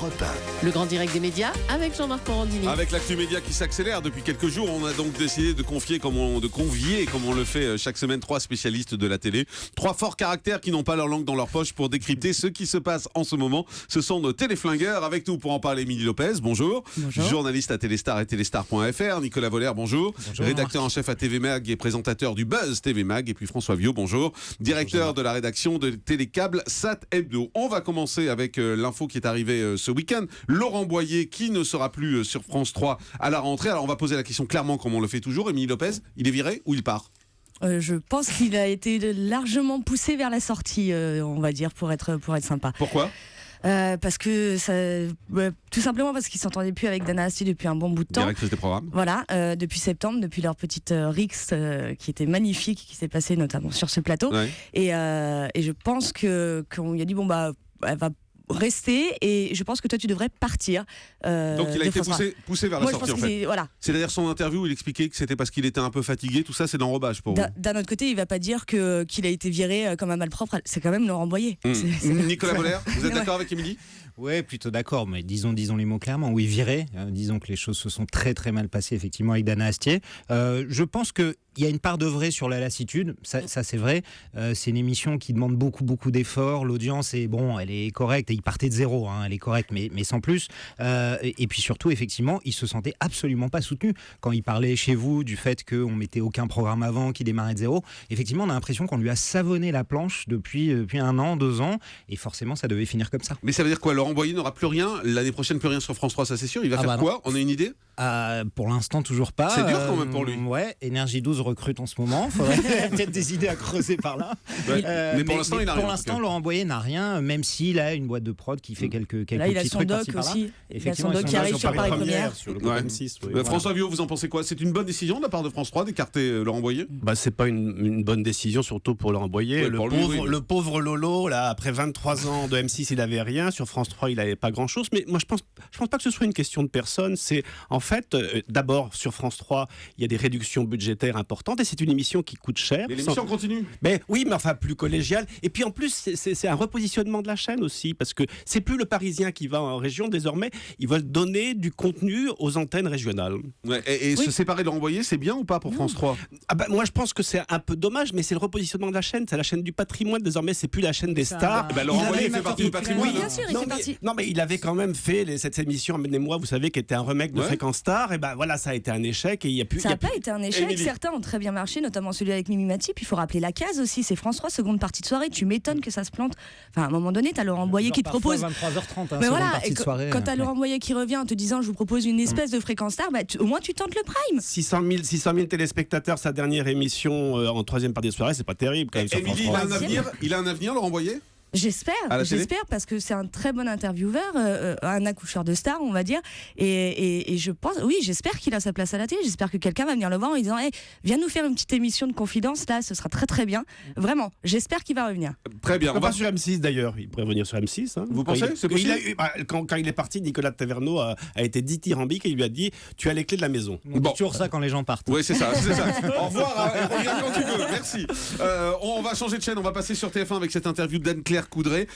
Europe 1. Le grand direct des médias avec Jean-Marc Morandini. Avec l'actu média qui s'accélère depuis quelques jours, on a donc décidé de convier, comme on le fait chaque semaine, 3 spécialistes de la télé. 3 forts caractères qui n'ont pas leur langue dans leur poche pour décrypter ce qui se passe en ce moment. Ce sont nos téléflingueurs. Avec nous pour en parler, Émilie Lopez, bonjour. Bonjour. Journaliste à Téléstar et Téléstar.fr. Nicolas Voller, bonjour. Bonjour. Rédacteur en chef à TV Mag et présentateur du Buzz TV Mag. Et puis François Viau, bonjour. Directeur de la rédaction de Télécable Sat Hebdo. On va commencer avec l'info qui est arrivée ce week-end. Laurent Boyer qui ne sera plus sur France 3 à la rentrée. Alors on va poser la question clairement comme on le fait toujours. Émilie Lopez, il est viré ou il part ? Je pense qu'il a été largement poussé vers la sortie, on va dire, pour être sympa. Pourquoi ? Parce que tout simplement parce qu'ils s'entendaient plus avec Dana Astier depuis un bon bout de temps. Directrice des programmes. Voilà, depuis septembre, depuis leur petite rixe qui était magnifique, qui s'est passée notamment sur ce plateau. Ouais. Et je pense qu'on lui a dit elle va rester, et je pense que toi tu devrais partir. Donc il a été poussé vers la Moi, je sortie pense en fait. voilà. C'est-à-dire son interview où il expliquait que c'était parce qu'il était un peu fatigué. Tout ça c'est d'enrobage pour vous. D'un autre côté, il va pas dire qu'il a été viré comme un malpropre. C'est quand même Laurent Boyer. Nicolas Voller, vous êtes d'accord avec Émilie ? Ouais, plutôt d'accord, mais disons les mots clairement. Oui, viré. Disons que les choses se sont très très mal passées effectivement avec Dana Astier. Je pense que il y a une part de vrai sur la lassitude, ça c'est vrai. C'est une émission qui demande beaucoup d'efforts. L'audience elle est correcte, et il partait de zéro, elle est correcte, mais sans plus. Et puis surtout, effectivement, il se sentait absolument pas soutenu. Quand il parlait chez vous du fait qu'on mettait aucun programme avant, qu'il démarrait de zéro, effectivement, on a l'impression qu'on lui a savonné la planche depuis 1 an, 2 ans, et forcément, ça devait finir comme ça. Mais ça veut dire quoi ? Laurent Boyer n'aura plus rien l'année prochaine, plus rien sur France 3, ça c'est sûr. Il va faire quoi ? On a une idée ? Pour l'instant, toujours pas. C'est dur quand même pour lui. Ouais, Énergie 12 recrute en ce moment. Faudrait peut-être des idées à creuser par là. Ouais. Mais pour l'instant, il n'a rien. Pour l'instant, Laurent Boyer n'a rien, même s'il a une boîte de prod qui fait quelques Là, il a petits son trucs doc par-ci par-là. aussi. Il a son Effectivement, doc ils qui sont arrive là sur Paris Première. sur le Ouais. M6. Oui. François Viau, vous en pensez quoi ? C'est une bonne décision de la part de France 3 d'écarter Laurent Boyer ? C'est pas une bonne décision, surtout pour Laurent Boyer. Ouais, le, pour lui, pauvre, oui. le pauvre Lolo, là, après 23 ans de M6, il avait rien. Sur France 3, il avait pas grand-chose. Mais moi, je pense pas que ce soit une question de personne. C'est en fait, d'abord, sur France 3, il y a des réductions budgétaires importantes, et c'est une émission qui coûte cher. Mais l'émission continue. Mais oui, mais enfin plus collégial. Et puis en plus, c'est un repositionnement de la chaîne aussi, parce que c'est plus le Parisien qui va en région. Désormais, ils veulent donner du contenu aux antennes régionales. Ouais, et Oui. se séparer de Laurent Boyer, c'est bien ou pas pour France 3 ? Moi, je pense que c'est un peu dommage, mais c'est le repositionnement de la chaîne. C'est la chaîne du patrimoine. Désormais, c'est plus la chaîne des stars. Laurent Il Boyer avait- fait partie du patrimoine. Oui, bien sûr, il fait partie. Non, mais il avait quand même fait cette émission Amenez-moi, vous savez, qui était un remake de Ouais. Fréquence Star. Et voilà, ça a été un échec. Et il y a plus. Ça n'a pas été un échec, Émilie. certains ont très bien marché, notamment celui avec Mimi Mati. Puis il faut rappeler la case aussi, c'est France 3, seconde partie de soirée. Tu m'étonnes que ça se plante. Enfin, à un moment donné, t'as Laurent Boyer qui te propose. 23h30, Mais seconde voilà, partie de soirée. quand t'as Laurent Boyer qui revient en te disant je vous propose une espèce de Fréquence Star, au moins tu tentes le prime. 600 000 téléspectateurs, sa dernière émission en troisième partie de soirée, c'est pas terrible quand même. sur France Émilie, 3. il a un avenir, Laurent Boyer ? J'espère, À la télé parce que c'est un très bon intervieweur, un accoucheur de stars, on va dire. Et je pense, oui, j'espère qu'il a sa place à la télé. J'espère que quelqu'un va venir le voir en lui disant, viens nous faire une petite émission de confidence, là, ce sera très très bien. Vraiment, j'espère qu'il va revenir. Très bien. On va sur M6 d'ailleurs, il pourrait venir sur M6. Vous pensez ? C'est possible ? Quand il est parti, Nicolas Taverneau a été dithyrambique et il lui a dit tu as les clés de la maison. On dit toujours ça quand les gens partent. Oui, c'est ça. Au revoir, reviens quand tu veux. Merci. On va changer de chaîne. On va passer sur TF1 avec cette interview d'Anne-Claire Coudray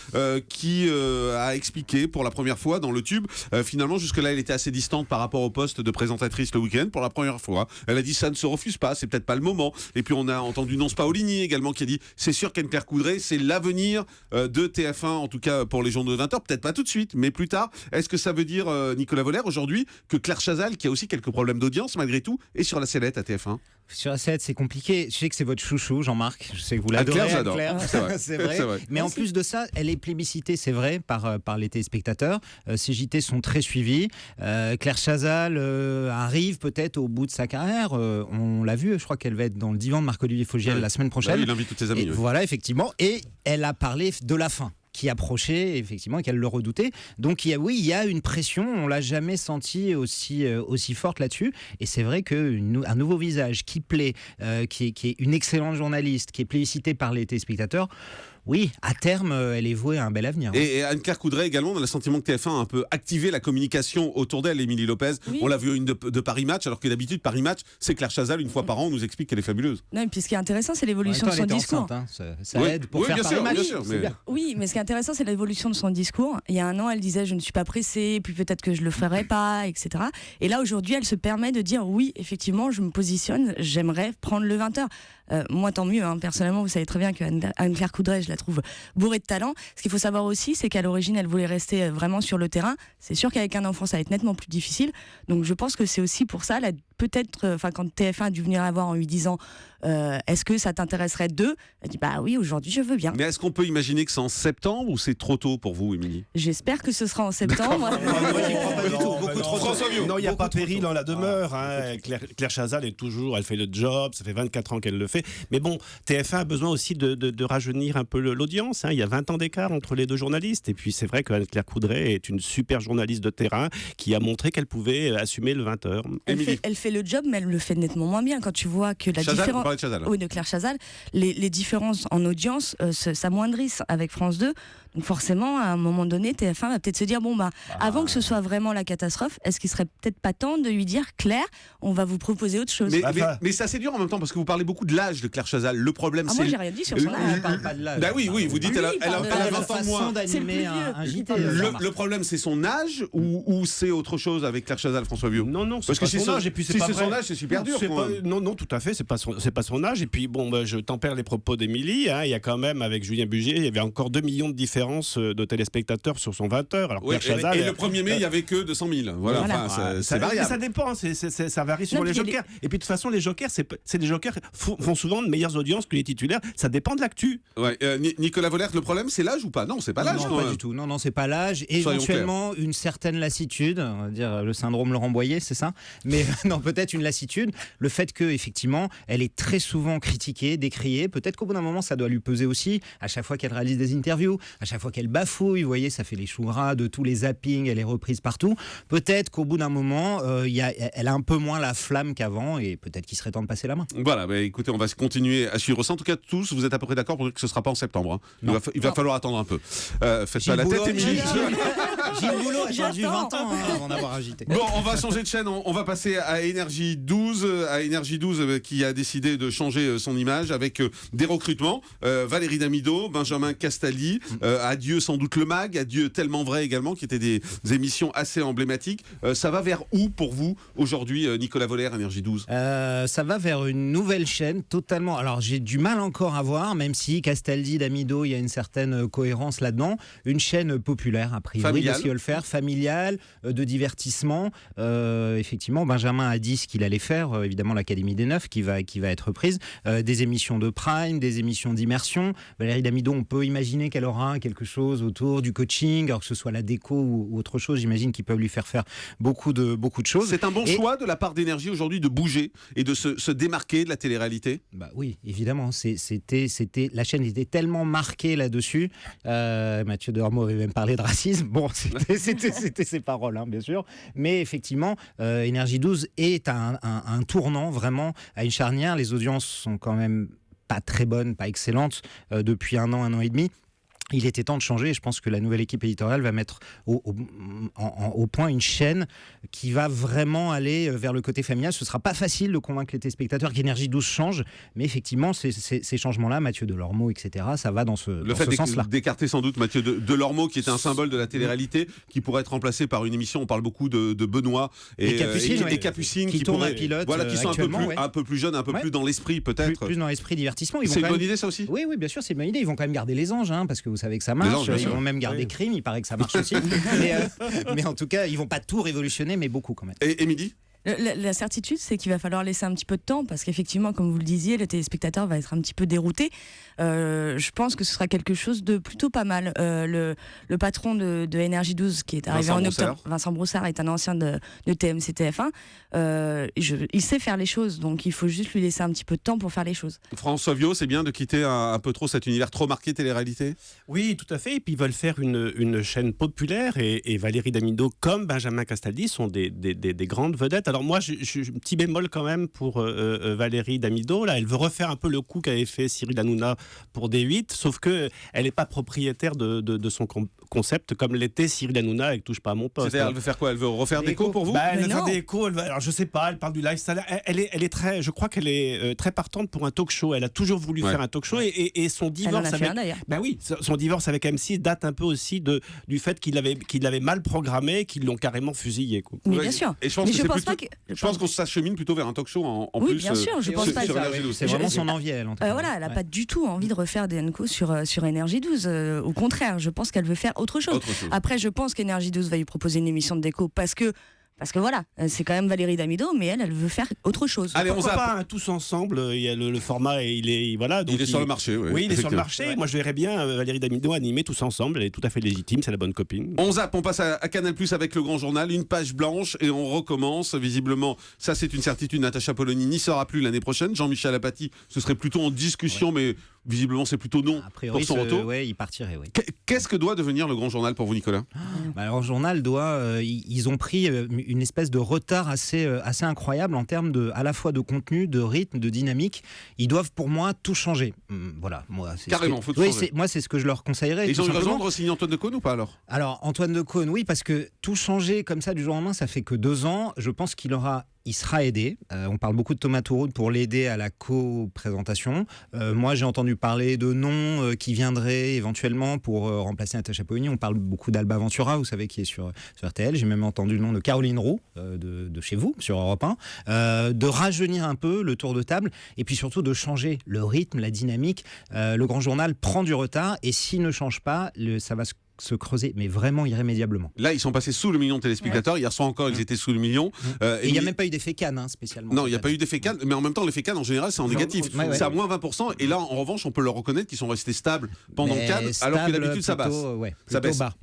qui a expliqué pour la première fois dans le tube. Finalement, jusque-là, elle était assez distante par rapport au poste de présentatrice le week-end. Pour la première fois, elle a dit ça ne se refuse pas. C'est peut-être pas le moment. Et puis on a entendu Nonce Paolini également qui a dit c'est sûr qu'Anne-Claire Coudray, c'est l'avenir de TF1, en tout cas pour les journaux de 20h. Peut-être pas tout de suite, mais plus tard. Est-ce que ça veut dire, Nicolas Voller, aujourd'hui, que Claire Chazal, qui a aussi quelques problèmes d'audience malgré tout, est sur la sellette à TF1 ? Sur la 7, c'est compliqué. Je sais que c'est votre chouchou, Jean-Marc. Je sais que vous l'adorez. Anne-Claire, j'adore. Anne-Claire. C'est vrai. C'est vrai. C'est vrai. Mais en plus de ça, elle est plébiscitée, c'est vrai, par les téléspectateurs. Ces JT sont très suivis. Claire Chazal arrive peut-être au bout de sa carrière. On l'a vu, je crois qu'elle va être dans le divan de Marc-Olivier Fogiel la semaine prochaine. Bah oui, il invite toutes ses amies. Et oui. voilà, effectivement. Et elle a parlé de la fin qui approchait, effectivement, et qu'elle le redoutait. Donc, il y a une pression, on l'a jamais senti aussi forte là-dessus. Et c'est vrai qu'un nouveau visage qui plaît, qui est une excellente journaliste, qui est plébiscitée par les téléspectateurs, Oui, à terme, elle est vouée à un bel avenir. Et Anne-Claire Coudray également, on a le sentiment que TF1 a un peu activé la communication autour d'elle, Émilie Lopez. Oui. On l'a vu une de Paris Match, alors que d'habitude, Paris Match, c'est Claire Chazal, une fois par an, on nous explique qu'elle est fabuleuse. Non, et puis ce qui est intéressant, c'est En même l'évolution temps, de elle son était discours. enceinte, hein, ça Oui. aide pour Oui, faire bien Paris sûr, Match. bien sûr, c'est mais- bien. Oui, mais ce qui est intéressant, c'est l'évolution de son discours. Il y a un an, elle disait je ne suis pas pressée, puis peut-être que je le ferai pas, etc. Et là, aujourd'hui, elle se permet de dire oui, effectivement, je me positionne, j'aimerais prendre le 20h. Moi, tant mieux. Hein. Personnellement, vous savez très bien que Anne-Claire Coudray, je la trouve bourrée de talent. Ce qu'il faut savoir aussi, c'est qu'à l'origine, elle voulait rester vraiment sur le terrain. C'est sûr qu'avec un enfant, ça va être nettement plus difficile. Donc, je pense que c'est aussi pour ça, peut-être, quand TF1 a dû venir la voir en lui disant est-ce que ça t'intéresserait d'eux, elle dit bah oui, aujourd'hui, je veux bien. Mais est-ce qu'on peut imaginer que c'est en septembre ou c'est trop tôt pour vous, Émilie? J'espère que ce sera en septembre. Moi, j'y crois pas du tout. Beaucoup trop François Vio. Non, il n'y a Beaucoup pas trop péril tôt. dans la demeure. Hein. Claire Chazal est toujours, elle fait le job, ça fait 24 ans qu'elle le fait. Mais bon, TF1 a besoin aussi de rajeunir un peu l'audience. Hein. Il y a 20 ans d'écart entre les deux journalistes. Et puis c'est vrai qu'Anne-Claire Coudray est une super journaliste de terrain qui a montré qu'elle pouvait assumer le 20h. Émilie. Elle fait le job, mais elle le fait nettement moins bien. Quand tu vois que la Chazal, vous différence. parlez de Chazal. Oui, de Claire Chazal, les différences en audience s'amoindrissent avec France 2. Donc forcément, à un moment donné, TF1 va peut-être se dire, bon, avant que ce soit vraiment la catastrophe, est-ce qu'il serait peut-être pas temps de lui dire, Claire, on va vous proposer autre chose. Mais c'est assez dur en même temps parce que vous parlez beaucoup de l'âge de Claire Chazal. Le problème, Ah, c'est. moi, j'ai rien dit sur son Le- âge. On parle pas de l'âge. Bah oui, vous dites Lui, elle a il parle de 20 la ans de façon moins. C'est le plus d'animer un vieux. JT. Le problème, c'est son âge ou c'est autre chose avec Claire Chazal, François Vio? Non, c'est Parce que pas si son âge. Et puis si c'est pas c'est vrai. son âge, c'est super dur. C'est quand pas- même. non, tout à fait, c'est pas son âge. Et puis bon, je tempère les propos d'Émilie. Hein. Il y a quand même, avec Julien Bugier, il y avait encore 2 millions de différences de téléspectateurs sur son 20h. Alors Ouais, Claire Chazal, et le 1er mai, il n'y avait que 200 000. Voilà, Voilà. enfin, c'est ça variable. dépend, ça varie sur Non, les puis il y a jokers. Et puis de toute façon, les jokers, c'est des jokers font souvent de meilleures audiences que les titulaires. Ça dépend de l'actu. Ouais, Nicolas Vollert, le problème, c'est l'âge ou pas? Non, c'est pas l'âge. Non, quand pas même. du tout. Non, c'est pas l'âge. Soyons Éventuellement, une certaine lassitude, on va dire le syndrome Laurent Boyer, c'est ça. Mais non, peut-être une lassitude. Le fait que, effectivement, elle est très souvent critiquée, décriée. Peut-être qu'au bout d'un moment, ça doit lui peser aussi. À chaque fois qu'elle réalise des interviews, à chaque fois qu'elle bafouille, vous voyez, ça fait les choux gras de tous les zappings, elle est reprise partout. Peut-être qu'au bout d'un moment, elle a un peu moins la flamme qu'avant et peut-être qu'il serait temps de passer la main. Voilà, bah, écoutez, on va continuer à suivre ça. En tout cas, tous, vous êtes à peu près d'accord pour dire que ce ne sera pas en septembre. Hein. Il va falloir attendre un peu. Faites pas la tête, Émilie. Gilles Boulot a attendu J'attends. 20 ans avant d'avoir agité. Bon, on va changer de chaîne, on va passer à Énergie 12, qui a décidé de changer son image avec des recrutements. Valérie Damido, Benjamin Castaldi, adieu sans doute le MAG, adieu Tellement Vrai également, qui étaient des émissions assez emblématiques. Ça va vers où pour vous aujourd'hui, Nicolas Vollert, Énergie 12? Ça va vers une nouvelle chaîne totalement. Alors j'ai du mal encore à voir, même si Castaldi, Damido, il y a une certaine cohérence là-dedans. Une chaîne populaire, a priori, Familiale. de ce qu'ils veulent faire, familiale, de divertissement. Effectivement, Benjamin a dit ce qu'il allait faire. Évidemment, l'Académie des Neufs qui va être reprise. Des émissions de prime, des émissions d'immersion. Valérie Damido, on peut imaginer qu'elle aura quelque chose autour du coaching, alors que ce soit la déco ou autre chose. J'imagine qu'ils peuvent lui faire beaucoup de choses. C'est un bon Et- choix de la part d'Énergie aujourd'hui de bouger et de se démarquer de la télé-réalité? Bah oui, évidemment. La chaîne était tellement marquée là-dessus. Mathieu Delormeau avait même parlé de racisme. Bon, c'était ses paroles, hein, bien sûr. Mais effectivement, Énergie 12 est un tournant vraiment à une charnière. Les audiences sont quand même pas très bonnes, pas excellentes depuis un an et demi. Il était temps de changer et je pense que la nouvelle équipe éditoriale va mettre au point une chaîne qui va vraiment aller vers le côté familial. Ce ne sera pas facile de convaincre les téléspectateurs qu'Énergie 12 change, mais effectivement, ces changements-là, Mathieu Delormeau, etc., ça va dans ce sens-là. D'écarter sans doute Mathieu Delormeau, qui était un symbole de la télé-réalité, qui pourrait être remplacé par une émission, on parle beaucoup de Benoît et Capucine, ouais. Capucine Qui tourne pourraient- un pilote, voilà, qui sont actuellement, ouais. un peu plus jeunes, un peu Ouais. plus dans l'esprit peut-être. Plus dans l'esprit divertissement. Ils vont C'est une quand bonne même- idée ça aussi? Oui, bien sûr, c'est une bonne idée. Ils vont quand même garder les anges, hein, parce que vous savez que ça Les marche. anges, bien Ils sûr. vont même garder Crime, il paraît que ça marche aussi. mais en tout cas, ils vont pas tout révolutionner, mais beaucoup quand même. Et Émilie? La certitude, c'est qu'il va falloir laisser un petit peu de temps parce qu'effectivement, comme vous le disiez, le téléspectateur va être un petit peu dérouté. Je pense que ce sera quelque chose de plutôt pas mal. Le patron de Énergie 12 qui est arrivé Vincent en Broussard. octobre, Vincent Broussard, est un ancien de TMC TF1. Il sait faire les choses, donc il faut juste lui laisser un petit peu de temps pour faire les choses. François Vio, c'est bien de quitter un peu trop cet univers trop marqué télé-réalité? Oui, tout à fait. Et puis ils veulent faire une chaîne populaire et Valérie Damido comme Benjamin Castaldi sont des grandes vedettes. Alors moi, je un petit bémol quand même pour Valérie Damido. Là, elle veut refaire un peu le coup qu'avait fait Cyril Hanouna pour D8, sauf que elle n'est pas propriétaire de son concept comme l'était Cyril Hanouna avec Touche pas à mon poste. C'est-à-dire, elle veut faire quoi? Elle veut refaire déco pour vous? Elle veut Mais faire non. des échos. Alors je sais pas. Elle parle du lifestyle. Elle est très. Je crois qu'elle est très partante pour un talk show. Elle a toujours voulu faire un talk show et son Elle en divorce a fait avec. un d'ailleurs. Ben oui, son divorce avec M6 date un peu aussi du fait qu'il l'avait mal programmé, qu'ils l'ont carrément fusillé. Quoi. Mais Ouais, bien sûr. et je pense Mais que je c'est pense plutôt- pas que. Je pense qu'on s'achemine plutôt vers un talk show en Oui, plus. bien sûr, je pense sur pas que- Énergie 12. C'est vraiment son envie, elle. En tout cas. Voilà, elle n'a Ouais. pas du tout envie de refaire des Enco sur Énergie 12. Au contraire, je pense qu'elle veut faire autre chose. Autre chose. Après, je pense qu'Énergie 12 va lui proposer une émission de déco parce que voilà, c'est quand même Valérie Damido, mais elle veut faire autre chose. Allez, on Pourquoi zappe. pas un tous ensemble. Il y a le format et voilà. Donc Il est sur le marché, oui. Oui, il est sur le effectivement. marché. Moi, je verrais bien Valérie Damido animer tous ensemble. Elle est tout à fait légitime. C'est la bonne copine. On zappe, on passe à Canal+ avec le Grand Journal, une page blanche et on recommence. Visiblement, ça c'est une certitude, Natacha Polony n'y sera plus l'année prochaine. Jean-Michel Apathy, ce serait plutôt en discussion, mais visiblement c'est plutôt non A priori, pour son retour. ouais, il partirait, oui. Qu'est-ce que doit devenir le Grand Journal pour vous, Nicolas? Bah, alors, journal ils ont pris une espèce de retard assez incroyable en termes à la fois de contenu, de rythme, de dynamique. Ils doivent pour moi tout changer. Voilà, moi c'est Carrément, faut tout changer. moi c'est ce que je leur conseillerais. Et ils tout ont eu raison simplement. de re-signer Antoine Decaune ou pas alors? Alors Antoine Decaune, oui, parce que tout changer comme ça du jour au lendemain, ça fait que 2 ans. Je pense il sera aidé. On parle beaucoup de Thomas Touroud pour l'aider à la co-présentation. Moi, j'ai entendu parler de noms qui viendraient éventuellement pour remplacer Natacha Polony. On parle beaucoup d'Alba Ventura, vous savez, qui est sur RTL. J'ai même entendu le nom de Caroline Roux, de chez vous, sur Europe 1. De rajeunir un peu le tour de table et puis surtout de changer le rythme, la dynamique. Le Grand Journal prend du retard et s'il ne change pas, ça va se creuser, mais vraiment irrémédiablement. Là, ils sont passés sous le million de téléspectateurs. Hier soir encore, ils étaient sous le million. Et il n'y a même pas eu d'effet Cannes, spécialement. Non, il n'y a pas eu d'effet Cannes, mais en même temps, l'effet Cannes, en général, c'est en négatif. Ouais. C'est à moins 20%. Et là, en revanche, on peut leur reconnaître qu'ils sont restés stables pendant Cannes, alors que d'habitude, ça baisse. Ça baisse. Bas.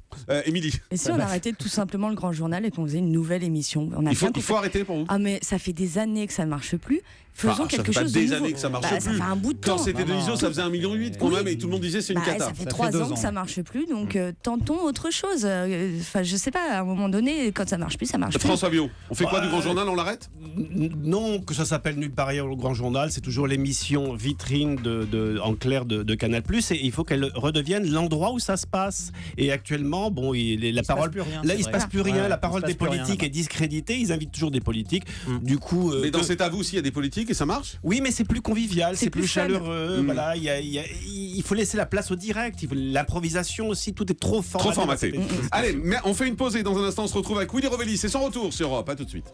Émilie, Et si on arrêtait tout simplement le Grand Journal et qu'on faisait une nouvelle émission? On a il faut bien compris. arrêter pour vous. Ah mais ça fait des années que ça ne marche plus. Faisons Ça quelque fait pas chose de des nouveau. années que ça marche Bah, plus. Ça fait un bout de Quand temps. c'était Non, Deniso, ça faisait 1,8 million quand même, et tout le monde disait c'est une Bah, cata. ça fait Ça 3 fait 2 ans que ans. ça marche plus, donc tentons autre chose. Enfin, je sais pas, à un moment donné, quand ça marche plus, ça marche plus. François Villot, on fait quoi du Grand Journal? On l'arrête? Non, que ça s'appelle nulle part ailleurs au Grand Journal, c'est toujours l'émission vitrine en clair de Canal+. Et il faut qu'elle redevienne l'endroit où ça se passe. Et actuellement, bon, la parole, plus rien, là, c'est il se vrai. passe plus rien. Ouais, La il parole se passe des plus rien politiques là-bas. est discréditée. Ils invitent toujours des politiques. Du coup, Mais dans cet avou aussi, il y a des politiques et ça marche? oui, mais c'est plus convivial, c'est plus plus fun. chaleureux. Voilà, il faut laisser la place au direct. L'improvisation aussi, tout est trop formaté. Trop formaté. Allez, mais on fait une pause et dans un instant, on se retrouve avec Willy Rovelli. C'est son retour sur Europe. À tout de suite.